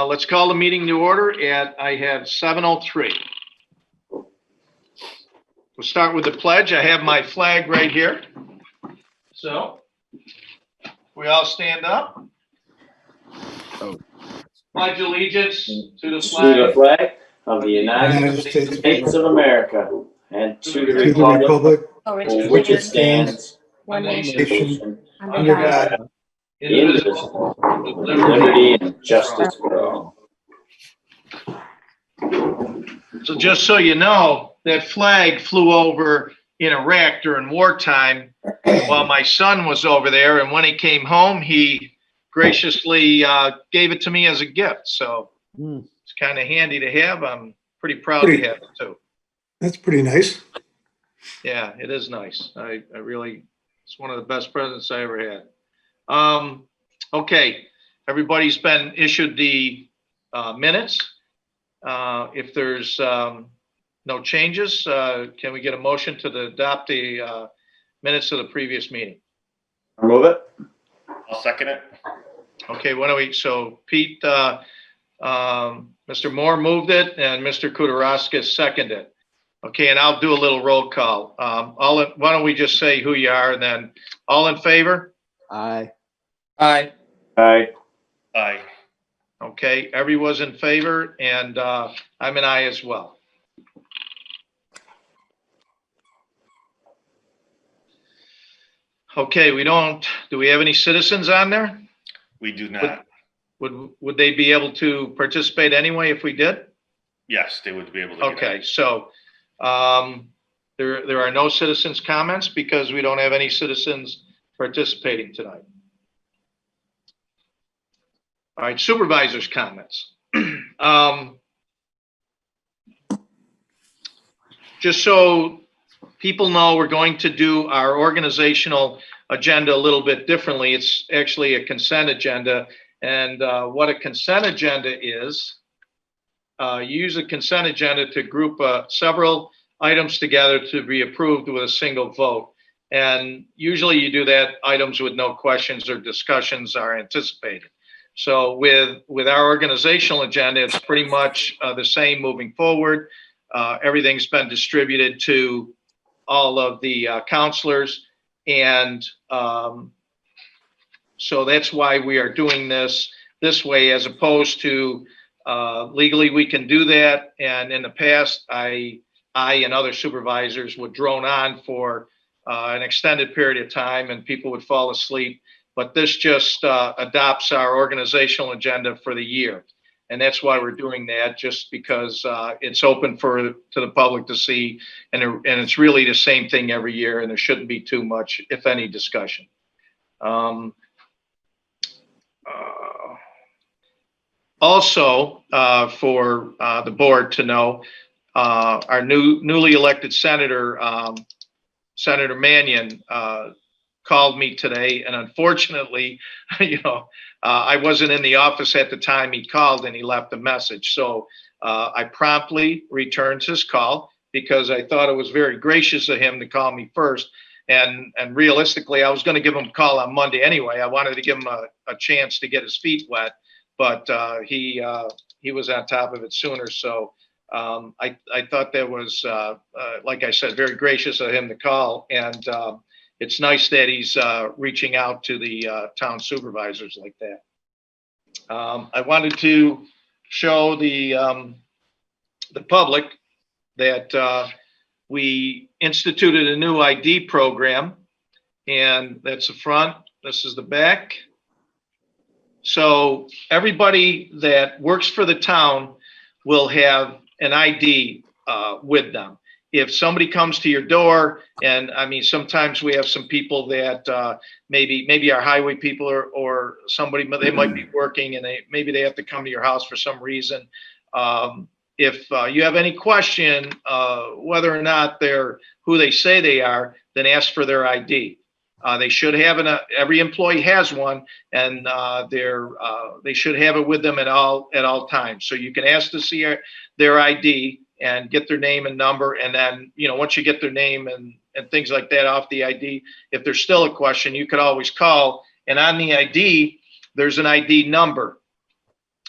Let's call the meeting to order I have 7:03. We'll start with the pledge. I have my flag right here. So we all stand up. Pledge allegiance to the flag of the United States of America and to the republic for which it stands, one nation, under God, indivisible, with liberty and justice for all. So just so you know, that flag flew over in Iraq during wartime while my son was over there. And when he came home, he graciously gave it to me as a gift. So it's kind of handy to have. I'm pretty proud to have it too. That's pretty nice. Yeah, it is nice. I really, it's one of the best presents I ever had. Okay, everybody's been issued the minutes. If there's no changes, can we get a motion to adopt the minutes of the previous meeting? I'll move it. I'll second it. Okay, why don't we, so Pete, Mr. Moore moved it and Mr. Kudarowski seconded it. Okay, and I'll do a little roll call. Why don't we just say who you are and then all in favor? Aye. Aye. Aye. Aye. Okay, everyone's in favor and I'm an aye as well. Okay, do we have any citizens on there? We do not. Would they be able to participate anyway if we did? Yes, they would be able to. Okay, so there are no citizens' comments because we don't have any citizens participating tonight. All right, supervisors' comments. Just so people know, we're going to do our organizational agenda a little bit differently. It's actually a consent agenda. And what a consent agenda is, you use a consent agenda to group several items together to be approved with a single vote. And usually you do that items with no questions or discussions are anticipated. So with our organizational agenda, it's pretty much the same moving forward. Everything's been distributed to all of the counselors. And so that's why we are doing this way, as opposed to legally we can do that. And in the past, I and other supervisors would drone on for an extended period of time and people would fall asleep. But this just adopts our organizational agenda for the year. And that's why we're doing that, just because it's open to the public to see. And it's really the same thing every year. And there shouldn't be too much, if any, discussion. Also, for the board to know, our newly elected senator, Senator Mannion, called me today, and unfortunately, I wasn't in the office at the time he called and he left a message. So I promptly returned his call because I thought it was very gracious of him to call me first. And realistically, I was going to give him a call on Monday anyway. I wanted to give him a chance to get his feet wet, but he was on top of it sooner. So I thought that was, like I said, very gracious of him to call. And it's nice that he's reaching out to the town supervisors like that. I wanted to show the public that we instituted a new ID program, and that's the front. This is the back. So everybody that works for the town will have an ID with them. If somebody comes to your door, and I mean, sometimes we have some people that maybe our highway people or somebody, they might be working and maybe they have to come to your house for some reason. If you have any question whether or not they're who they say they are, then ask for their ID. They should have every employee has one, and they should have it with them at all times. So you can ask to see their ID and get their name and number, and then once you get their name and things like that off the ID, if there's still a question, you could always call. And on the ID, there's an ID number.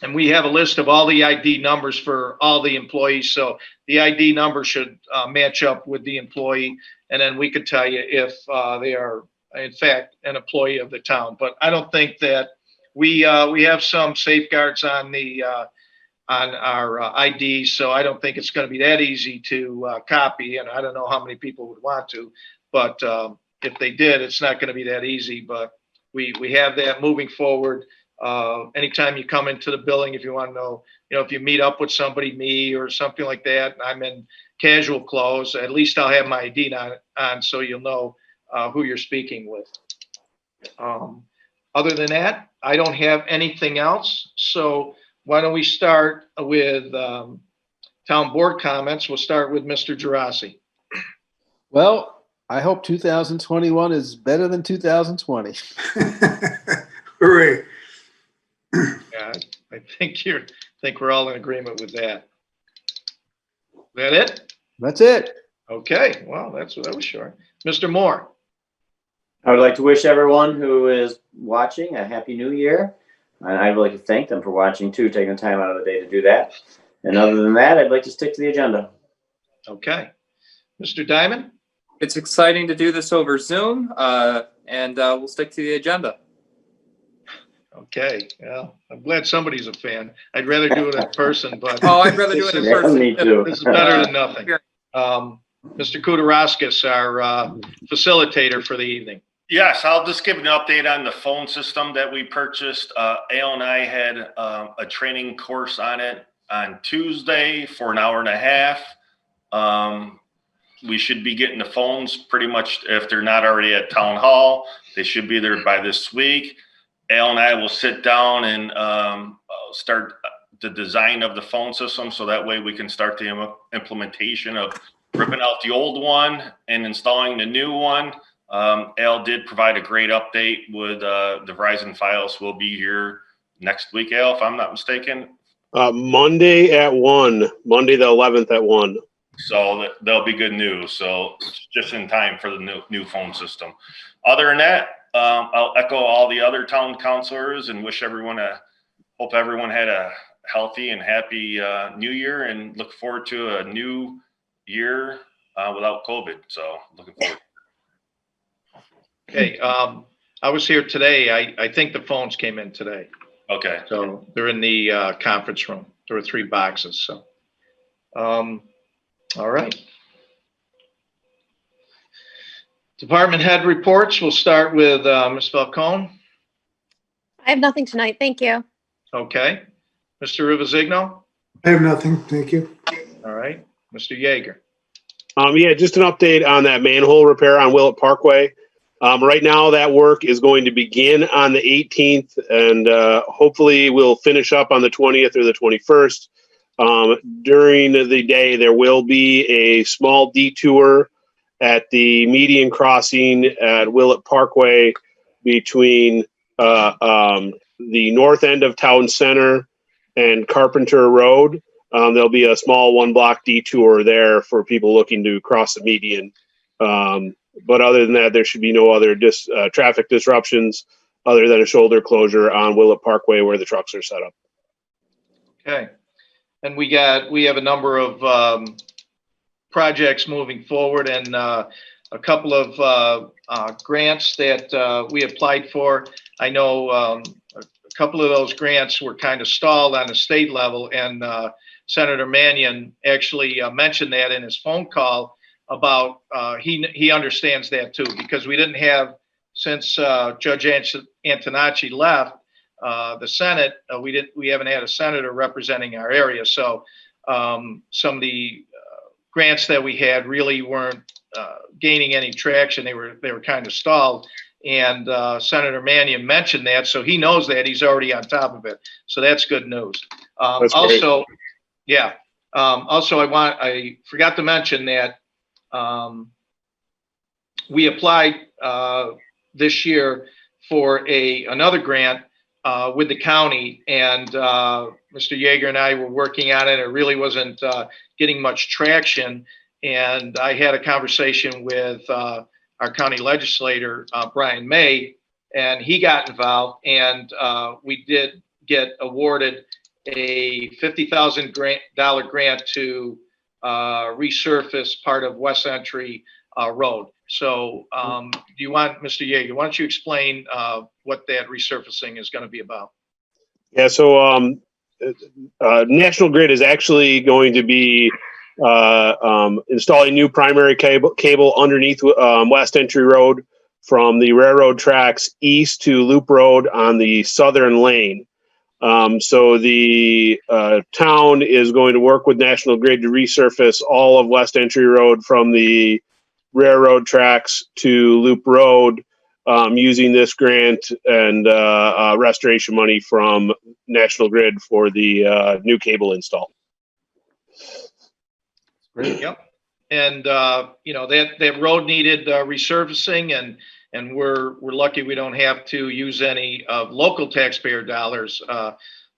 And we have a list of all the ID numbers for all the employees. So the ID number should match up with the employee. And then we could tell you if they are, in fact, an employee of the town. But I don't think that we have some safeguards on our IDs. So I don't think it's going to be that easy to copy. And I don't know how many people would want to. But if they did, it's not going to be that easy. But we have that moving forward. Anytime you come into the building, if you want to know, if you meet up with somebody, me or something like that, and I'm in casual clothes, at least I'll have my ID on so you'll know who you're speaking with. Other than that, I don't have anything else. So why don't we start with town board comments? We'll start with Mr. Gerasi. Well, I hope 2021 is better than 2020. Hooray. Yeah, I think we're all in agreement with that. Is that it? That's it. Okay, well, that was short. Mr. Moore. I would like to wish everyone who is watching a happy new year. And I'd like to thank them for watching too, taking the time out of the day to do that. And other than that, I'd like to stick to the agenda. Okay. Mr. Diamond? It's exciting to do this over Zoom, and we'll stick to the agenda. Okay, well, I'm glad somebody's a fan. I'd rather do it in person, but Oh, I'd rather do it in Yeah, person. me too. this is better than nothing. Mr. Kudaraskis, our facilitator for the evening. Yes, I'll just give an update on the phone system that we purchased. Al and I had a training course on it on Tuesday for an hour and a half. We should be getting the phones pretty much, if they're not already at town hall, they should be there by this week. Al and I will sit down and start the design of the phone system, so that way we can start the implementation of ripping out the old one and installing the new one. Al did provide a great update with the Verizon Fios will be here next week, Al, if I'm not mistaken. Monday at 1, Monday the 11th at 1. So that'll be good news. So it's just in time for the new phone system. Other than that, I'll echo all the other town councilors and wish hope everyone had a healthy and happy new year, and look forward to a new year without COVID. So looking forward. Okay, I was here today. I think the phones came in today. Okay. So they're in the conference room. There were 3 boxes, so. All right. Department head reports. We'll start with Ms. Falcone. I have nothing tonight. Thank you. Okay. Mr. Rivazigno. I have nothing. Thank you. All right. Mr. Yeager. Yeah, just an update on that manhole repair on Willett Parkway. Right now, that work is going to begin on the 18th, and hopefully we'll finish up on the 20th or the 21st. During the day, there will be a small detour at the median crossing at Willett Parkway between the north end of Town Center and Carpenter Road. There'll be a small 1-block detour there for people looking to cross the median. But other than that, there should be no other traffic disruptions other than a shoulder closure on Willett Parkway where the trucks are set up. Okay. And we have a number of projects moving forward, and a couple of grants that we applied for. I know a couple of those grants were kind of stalled on the state level, and Senator Mannion actually mentioned that in his phone call about he understands that too, because we didn't have, since Judge Antonacci left the Senate, we haven't had a senator representing our area. So some of the grants that we had really weren't gaining any traction. They were kind of stalled. And Senator Mannion mentioned that, so he knows that. He's already on top of it. So that's good news. That's great. Also, yeah. Also, I forgot to mention that we applied this year for another grant with the county, and Mr. Yeager and I were working on it. It really wasn't getting much traction, and I had a conversation with our county legislator, Brian May, and he got involved, and we did get awarded a $50,000 grant to resurface part of West Entry Road. So do you want, Mr. Yeager, why don't you explain what that resurfacing is going to be about? Yeah, so National Grid is actually going to be installing new primary cable underneath West Entry Road from the railroad tracks east to Loop Road on the southern lane. So the town is going to work with National Grid to resurface all of West Entry Road from the railroad tracks to Loop Road using this grant and restoration money from National Grid for the new cable install. Great. Yep. And that road needed resurfacing, and we're lucky we don't have to use any of local taxpayer dollars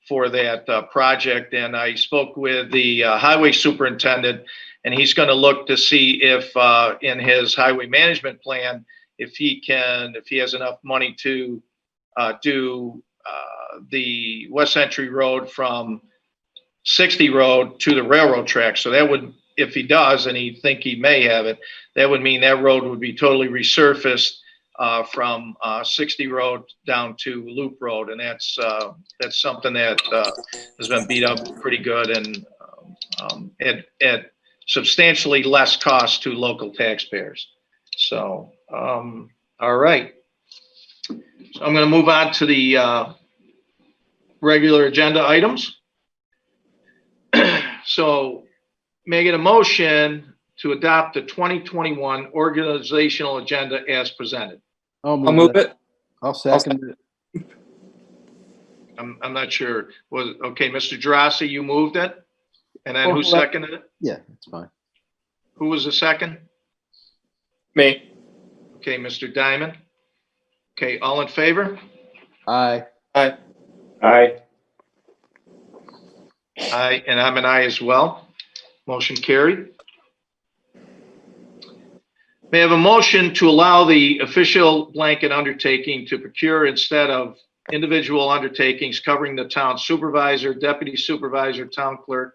for that project. And I spoke with the highway superintendent, and he's going to look to see if in his highway management plan, if he has enough money to do the West Entry Road from 60 Road to the railroad track. So that would, if he does, and he think he may have it, that would mean that road would be totally resurfaced from 60 Road down to Loop Road, and that's something that has been beat up pretty good and at substantially less cost to local taxpayers. So, all right. So I'm going to move on to the regular agenda items. So, may I get a motion to adopt the 2021 organizational agenda as presented? I'll move it. I'll second it. I'm not sure. Okay, Mr. Girassi, you moved it? And then who seconded it? Yeah, that's fine. Who was the second? Me. Okay, Mr. Diamond. Okay, all in favor? Aye. Aye. Aye. Aye, and I'm an aye as well. Motion carried. May I have a motion to allow the official blanket undertaking to procure instead of individual undertakings covering the town supervisor, deputy supervisor, town clerk,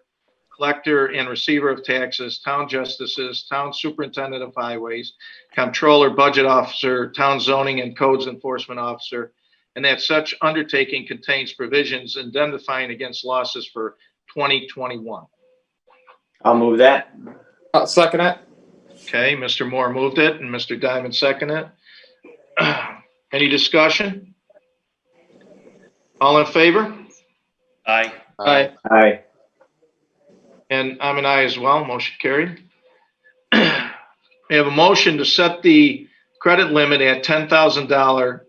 collector and receiver of taxes, town justices, town superintendent of highways, comptroller, budget officer, town zoning and codes enforcement officer, and that such undertaking contains provisions indemnifying against losses for 2021. I'll move that. I'll second it. Okay, Mr. Moore moved it and Mr. Diamond seconded it. Any discussion? All in favor? Aye. Aye. Aye. And I'm an aye as well. Motion carried. We have a motion to set the credit limit at $10,000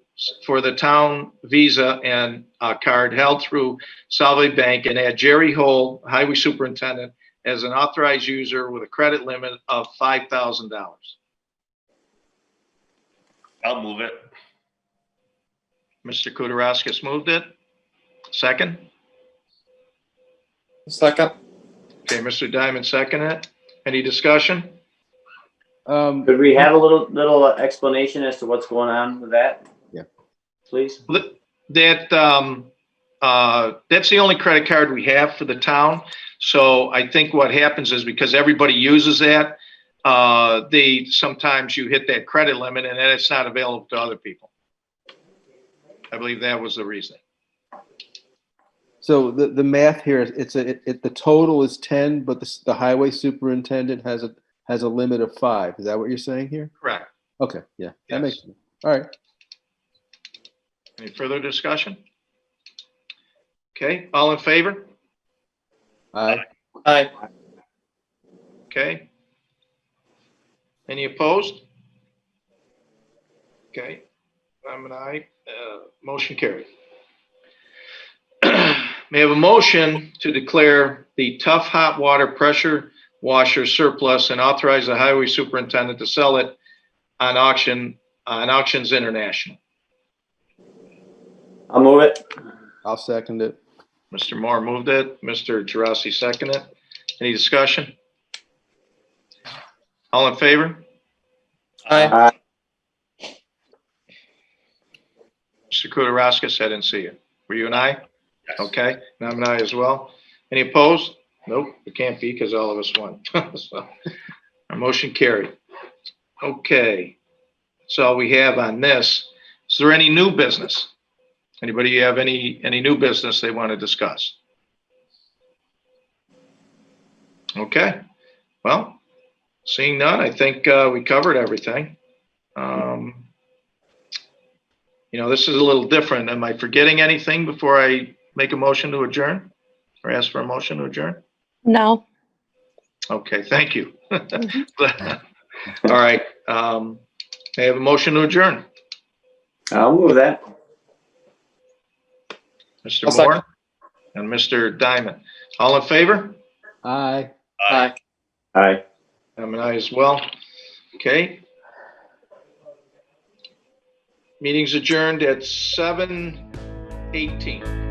for the town Visa and card held through Salve Bank, and add Jerry Hole, Highway Superintendent, as an authorized user with a credit limit of $5,000. I'll move it. Mr. Kudaraskis moved it. Second. Second. Okay, Mr. Diamond seconded it. Any discussion? Could we have a little explanation as to what's going on with that? Yeah. Please. That's the only credit card we have for the town. So I think what happens is because everybody uses that, sometimes you hit that credit limit and then it's not available to other people. I believe that was the reasoning. So the math here, the total is 10, but the highway superintendent has a limit of 5. Is that what you're saying here? Correct. Okay, yeah, that Yes. makes sense. All right. Any further discussion? Okay, all in favor? Aye. Aye. Okay. Any opposed? Okay, I'm an aye. Motion carried. May I have a motion to declare the Tough Hot Water Pressure Washer surplus and authorize the highway superintendent to sell it on Auctions International. I'll move it. I'll second it. Mr. Moore moved it. Mr. Girassi seconded it. Any discussion? All in favor? Aye. Mr. Kudaraskis, I didn't see you. Were you an aye? Yes. Okay, and I'm an aye as well. Any opposed? Nope, it can't be because all of us won. So, our motion carried. Okay, that's all we have on this. Is there any new business? Anybody have any new business they want to discuss? Okay, well, seeing none, I think we covered everything. This is a little different. Am I forgetting anything before I make a motion to adjourn or ask for a motion to adjourn? No. Okay, thank you. All right. I have a motion to adjourn. I'll move that. Mr. I'll second. Moore and Mr. Diamond. All in favor? Aye. Aye. Aye. I'm an aye as well. Okay. Meeting's adjourned at 7:18.